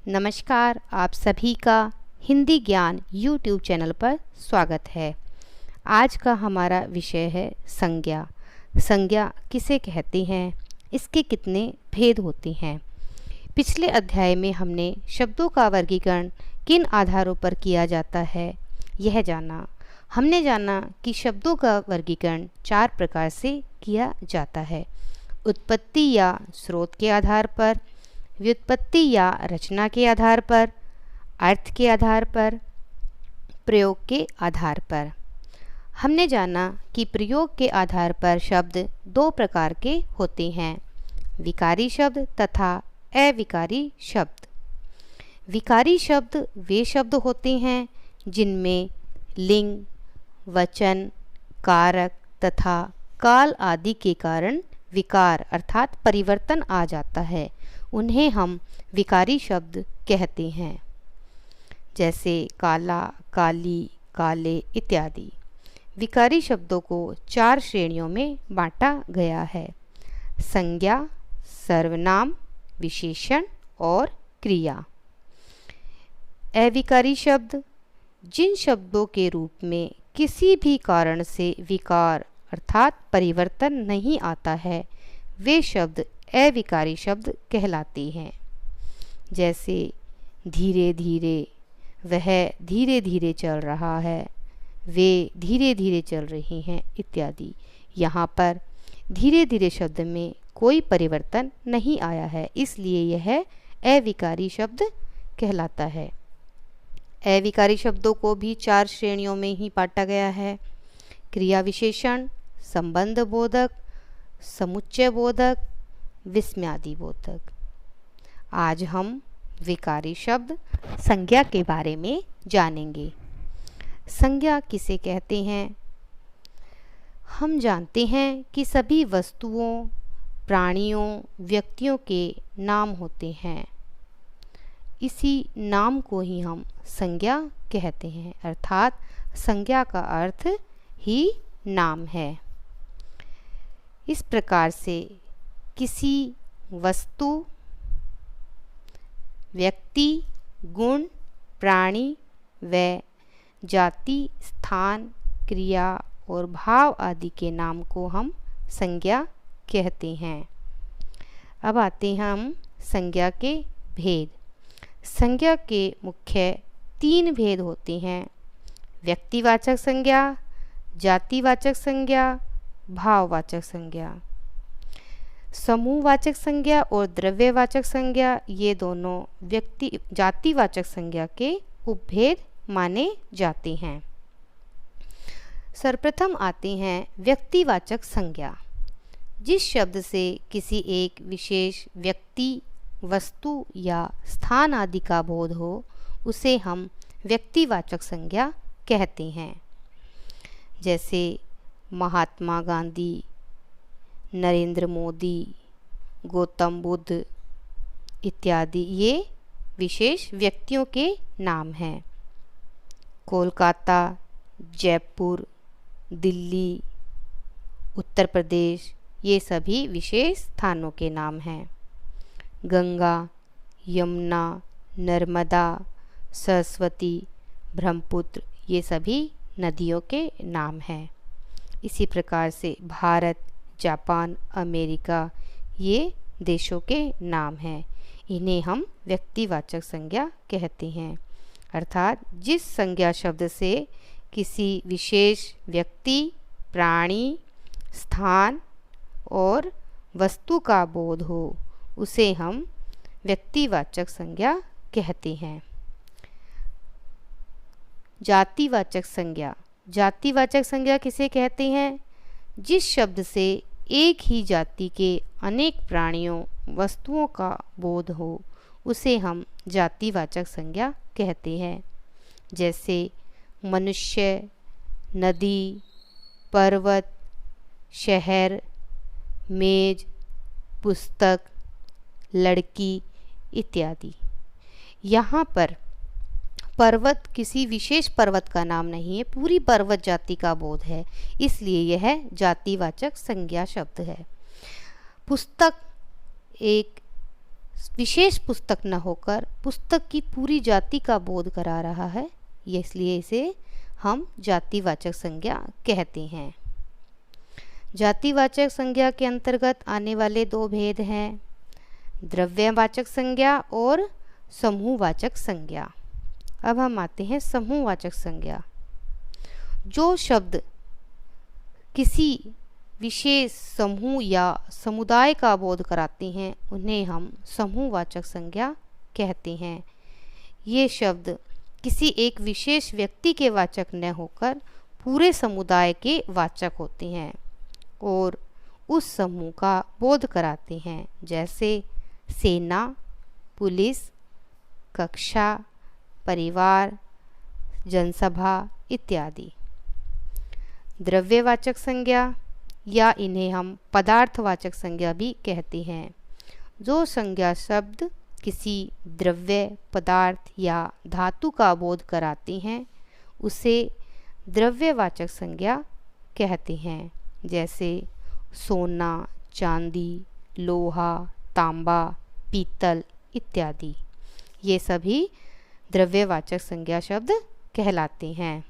नमस्कार, आप सभी का हिंदी ज्ञान YouTube चैनल पर स्वागत है। आज का हमारा विषय है संज्ञा। संज्ञा किसे कहते हैं, इसके कितने भेद होते हैं। पिछले अध्याय में हमने शब्दों का वर्गीकरण किन आधारों पर किया जाता है यह जाना। हमने जाना कि शब्दों का वर्गीकरण 4 प्रकार से किया जाता है। उत्पत्ति या स्रोत के आधार पर, व्युत्पत्ति या रचना के आधार पर, अर्थ के आधार पर, प्रयोग के आधार पर। हमने जाना कि प्रयोग के आधार पर शब्द 2 प्रकार के होते हैं, विकारी शब्द तथा अविकारी शब्द। विकारी शब्द वे शब्द होते हैं जिनमें लिंग, वचन, कारक तथा काल आदि के कारण विकार अर्थात परिवर्तन आ जाता है। उन्हें हम विकारी शब्द कहते हैं, जैसे काला, काली, काले इत्यादि। विकारी शब्दों को 4 श्रेणियों में बांटा गया है: संज्ञा, सर्वनाम, विशेषण और क्रिया। अविकारी शब्द जिन शब्दों के रूप में किसी भी कारण से विकार अर्थात परिवर्तन नहीं आता है, वे शब्द अविकारी शब्द कहलाते हैं। जैसे धीरे धीरे, वह धीरे धीरे चल रहा है, वे धीरे धीरे चल रही हैं इत्यादि। यहाँ पर धीरे धीरे शब्द में कोई परिवर्तन नहीं आया है, इसलिए यह अविकारी शब्द कहलाता है। अविकारी शब्दों को भी 4 श्रेणियों में ही बांटा गया है: क्रिया विशेषण, संबंध बोधक, समुच्चय बोधक, विस्मयादि बोधक। आज हम विकारी शब्द संज्ञा के बारे में जानेंगे। संज्ञा किसे कहते हैं? हम जानते हैं कि सभी वस्तुओं, प्राणियों, व्यक्तियों के नाम होते हैं। इसी नाम को ही हम संज्ञा कहते हैं, अर्थात संज्ञा का अर्थ ही नाम है। इस प्रकार से किसी वस्तु, व्यक्ति, गुण, प्राणी व जाति, स्थान, क्रिया और भाव आदि के नाम को हम संज्ञा कहते हैं। अब आते हैं हम संज्ञा के भेद। संज्ञा के मुख्य 3 भेद होते हैं: व्यक्तिवाचक संज्ञा, जातिवाचक संज्ञा, भाववाचक संज्ञा। समूहवाचक संज्ञा और द्रव्यवाचक संज्ञा ये दोनों जातिवाचक संज्ञा के उपभेद माने जाते हैं। सर्वप्रथम आते हैं व्यक्तिवाचक संज्ञा। जिस शब्द से किसी एक विशेष व्यक्ति, वस्तु या स्थान आदि का बोध हो, उसे हम व्यक्तिवाचक संज्ञा कहते हैं। जैसे महात्मा गांधी, नरेंद्र मोदी, गौतम बुद्ध इत्यादि ये विशेष व्यक्तियों के नाम हैं। कोलकाता, जयपुर, दिल्ली, उत्तर प्रदेश ये सभी विशेष स्थानों के नाम हैं। गंगा, यमुना, नर्मदा, सरस्वती, ब्रह्मपुत्र ये सभी नदियों के नाम हैं। इसी प्रकार से भारत, जापान, अमेरिका ये देशों के नाम हैं। इन्हें हम व्यक्तिवाचक संज्ञा कहते हैं, अर्थात जिस संज्ञा शब्द से किसी विशेष व्यक्ति, प्राणी, स्थान और वस्तु का बोध हो, उसे हम व्यक्तिवाचक संज्ञा कहते हैं। जातिवाचक संज्ञा। जातिवाचक संज्ञा किसे कहते हैं? जिस शब्द से एक ही जाति के अनेक प्राणियों, वस्तुओं का बोध हो, उसे हम जातिवाचक संज्ञा कहते हैं। जैसे मनुष्य, नदी, पर्वत, शहर, मेज, पुस्तक, लड़की इत्यादि। यहाँ पर पर्वत किसी विशेष पर्वत का नाम नहीं है, पूरी पर्वत जाति का बोध है, इसलिए यह जातिवाचक संज्ञा शब्द है। पुस्तक एक विशेष पुस्तक न होकर पुस्तक की पूरी जाति का बोध करा रहा है, ये इसलिए इसे हम जातिवाचक संज्ञा कहते हैं। जातिवाचक संज्ञा के अंतर्गत आने वाले दो भेद हैं, द्रव्यवाचक संज्ञा और समूहवाचक संज्ञा। अब हम आते हैं समूहवाचक संज्ञा। जो शब्द किसी विशेष समूह या समुदाय का बोध कराते हैं उन्हें हम समूहवाचक संज्ञा कहते हैं। ये शब्द किसी एक विशेष व्यक्ति के वाचक न होकर पूरे समुदाय के वाचक होते हैं और उस समूह का बोध कराते हैं, जैसे सेना, पुलिस, कक्षा, परिवार, जनसभा इत्यादि। द्रव्यवाचक संज्ञा या इन्हें हम पदार्थवाचक संज्ञा भी कहते हैं। जो संज्ञा शब्द किसी द्रव्य, पदार्थ या धातु का बोध कराती हैं उसे द्रव्यवाचक संज्ञा कहते हैं, जैसे सोना, चांदी, लोहा, तांबा, पीतल इत्यादि। ये सभी द्रव्यवाचक संज्ञा शब्द कहलाते हैं।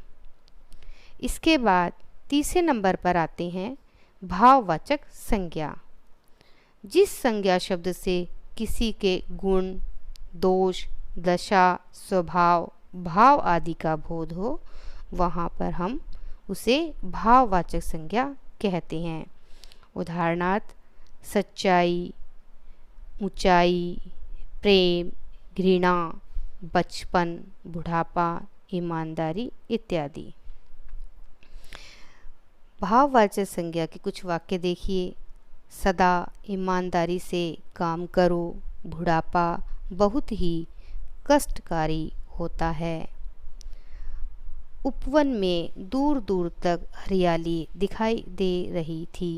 इसके बाद तीसरे नंबर पर आते हैं भाववाचक संज्ञा। जिस संज्ञा शब्द से किसी के गुण, दोष, दशा, स्वभाव, भाव आदि का बोध हो वहाँ पर हम उसे भाववाचक संज्ञा कहते हैं। उदाहरणार्थ सच्चाई, ऊंचाई, प्रेम, घृणा, बचपन, बुढ़ापा, ईमानदारी इत्यादि। भाववाचक संज्ञा के कुछ वाक्य देखिए। सदा ईमानदारी से काम करो, बुढ़ापा बहुत ही कष्टकारी होता है। उपवन में दूर दूर तक हरियाली दिखाई दे रही थी।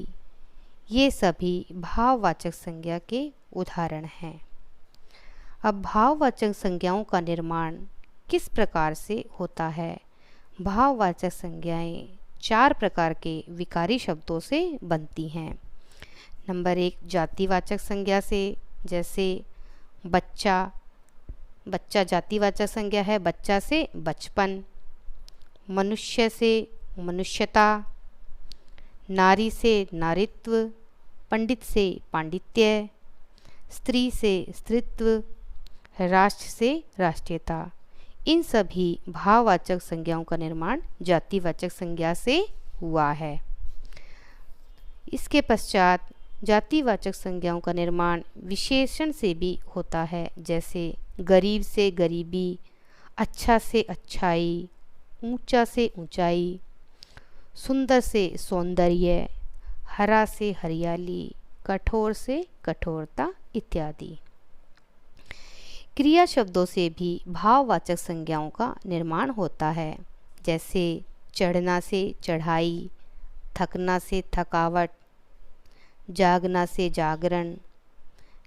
ये सभी भाववाचक संज्ञा के उदाहरण हैं। अब भाववाचक संज्ञाओं का निर्माण किस प्रकार से होता है? भाववाचक संज्ञाएं 4 प्रकार के विकारी शब्दों से बनती हैं। नंबर 1 जातिवाचक संज्ञा से, जैसे बच्चा। बच्चा जातिवाचक संज्ञा है, बच्चा से बचपन। मनुष्य से मनुष्यता, नारी से नारीत्व, पंडित से पांडित्य, स्त्री से स्त्रीत्व, राष्ट्र से राष्ट्रीयता। इन सभी भाववाचक संज्ञाओं का निर्माण जातिवाचक संज्ञा से हुआ है। इसके पश्चात जातिवाचक संज्ञाओं का निर्माण विशेषण से भी होता है, जैसे गरीब से गरीबी, अच्छा से अच्छाई, ऊंचा से ऊंचाई, सुंदर से सौंदर्य, हरा से हरियाली, कठोर से कठोरता इत्यादि। क्रिया शब्दों से भी भाववाचक संज्ञाओं का निर्माण होता है, जैसे चढ़ना से चढ़ाई, थकना से थकावट, जागना से जागरण,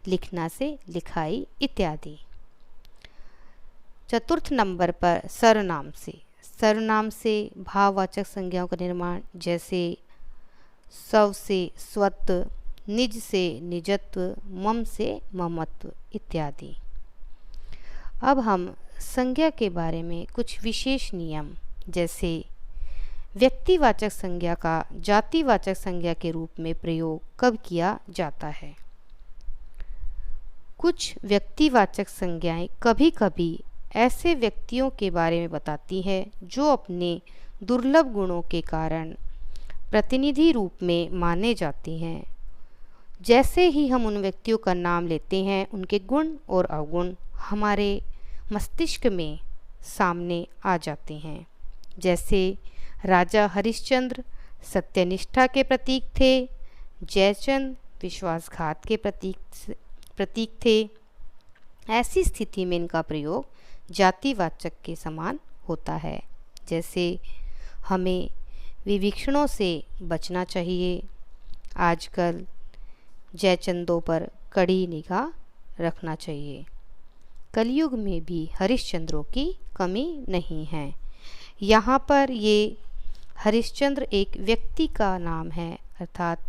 लिखना से लिखाई इत्यादि। चतुर्थ नंबर पर सर्वनाम से। सर्वनाम से भाववाचक संज्ञाओं का निर्माण, जैसे स्व से स्वत्व, निज से निजत्व, मम से ममत्व इत्यादि। अब हम संज्ञा के बारे में कुछ विशेष नियम, जैसे व्यक्तिवाचक संज्ञा का जातिवाचक संज्ञा के रूप में प्रयोग कब किया जाता है। कुछ व्यक्तिवाचक संज्ञाएं कभी कभी ऐसे व्यक्तियों के बारे में बताती है जो अपने दुर्लभ गुणों के कारण प्रतिनिधि रूप में माने जाते हैं। जैसे ही हम उन व्यक्तियों का नाम लेते हैं, उनके गुण और अवगुण हमारे मस्तिष्क में सामने आ जाते हैं। जैसे राजा हरिश्चंद्र सत्यनिष्ठा के प्रतीक थे, जयचंद विश्वासघात के प्रतीक थे। ऐसी स्थिति में इनका प्रयोग जातिवाचक के समान होता है। जैसे हमें विवक्षणों से बचना चाहिए। आजकल जयचंदों पर कड़ी निगाह रखना चाहिए। कलयुग में भी हरिश्चंद्रों की कमी नहीं है। यहाँ पर ये हरिश्चंद्र एक व्यक्ति का नाम है, अर्थात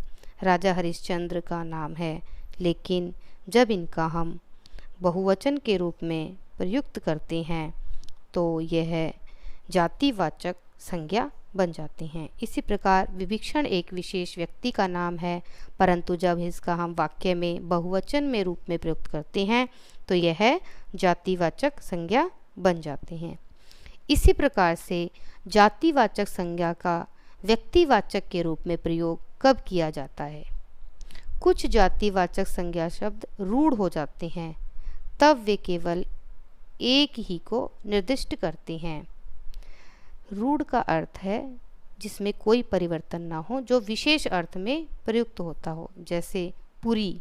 राजा हरिश्चंद्र का नाम है, लेकिन जब इनका हम बहुवचन के रूप में प्रयुक्त करते हैं तो यह जातिवाचक संज्ञा बन जाती हैं। इसी प्रकार विभीषण एक विशेष व्यक्ति का नाम है, परंतु जब इसका हम वाक्य में बहुवचन में रूप में प्रयुक्त करते हैं तो यह जातिवाचक संज्ञा बन जाते हैं। इसी प्रकार से जातिवाचक संज्ञा का व्यक्तिवाचक के रूप में प्रयोग कब किया जाता है? कुछ जातिवाचक संज्ञा शब्द रूढ़ हो जाते हैं, तब वे केवल एक ही को निर्दिष्ट करते हैं। रूढ़ का अर्थ है जिसमें कोई परिवर्तन ना हो, जो विशेष अर्थ में प्रयुक्त होता हो। जैसे पुरी,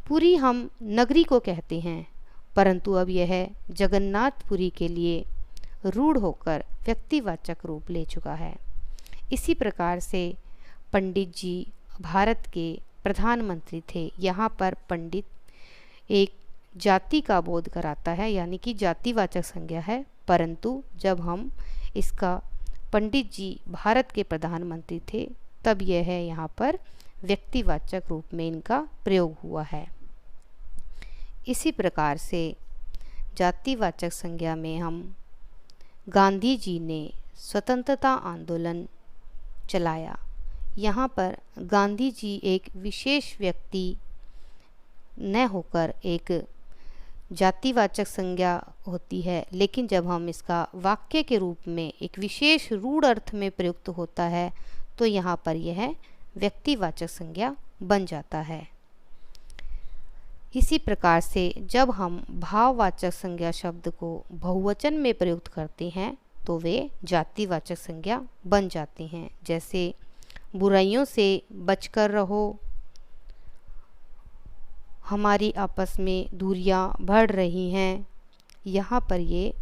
पुरी हम नगरी को कहते हैं, परंतु अब यह जगन्नाथपुरी के लिए रूढ़ होकर व्यक्तिवाचक रूप ले चुका है। इसी प्रकार से पंडित जी भारत के प्रधानमंत्री थे। यहाँ पर पंडित एक जाति का बोध कराता है, यानी कि जातिवाचक संज्ञा है, परंतु जब हम इसका पंडित जी भारत के प्रधानमंत्री थे तब यह है यहाँ पर व्यक्तिवाचक रूप में इनका प्रयोग हुआ है। इसी प्रकार से जातिवाचक संज्ञा में हम गांधी जी ने स्वतंत्रता आंदोलन चलाया। यहाँ पर गांधी जी एक विशेष व्यक्ति न होकर एक जातिवाचक संज्ञा होती है, लेकिन जब हम इसका वाक्य के रूप में एक विशेष रूढ़ अर्थ में प्रयुक्त होता है तो यहाँ पर यह व्यक्तिवाचक संज्ञा बन जाता है। इसी प्रकार से जब हम भाववाचक संज्ञा शब्द को बहुवचन में प्रयुक्त करते हैं तो वे जातिवाचक संज्ञा बन जाते हैं। जैसे बुराइयों से बचकर रहो, हमारी आपस में दूरियां बढ़ रही हैं। यहाँ पर ये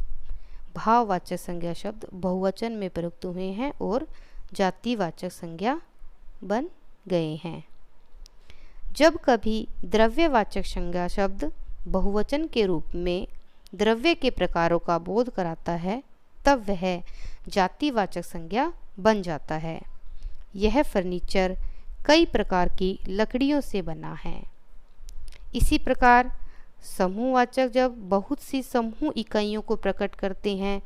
भाववाचक संज्ञा शब्द बहुवचन में प्रयुक्त हुए हैं और जातिवाचक संज्ञा बन गए हैं। जब कभी द्रव्यवाचक संज्ञा शब्द बहुवचन के रूप में द्रव्य के प्रकारों का बोध कराता है तब वह जातिवाचक संज्ञा बन जाता है। यह फर्नीचर कई प्रकार की लकड़ियों से बना है। इसी प्रकार समूहवाचक जब बहुत सी समूह इकाइयों को प्रकट करते हैं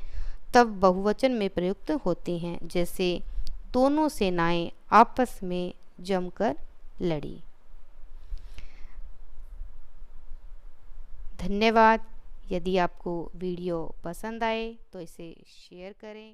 तब बहुवचन में प्रयुक्त होते हैं। जैसे दोनों सेनाएं आपस में जमकर लड़ी। धन्यवाद। यदि आपको वीडियो पसंद आए तो इसे शेयर करें।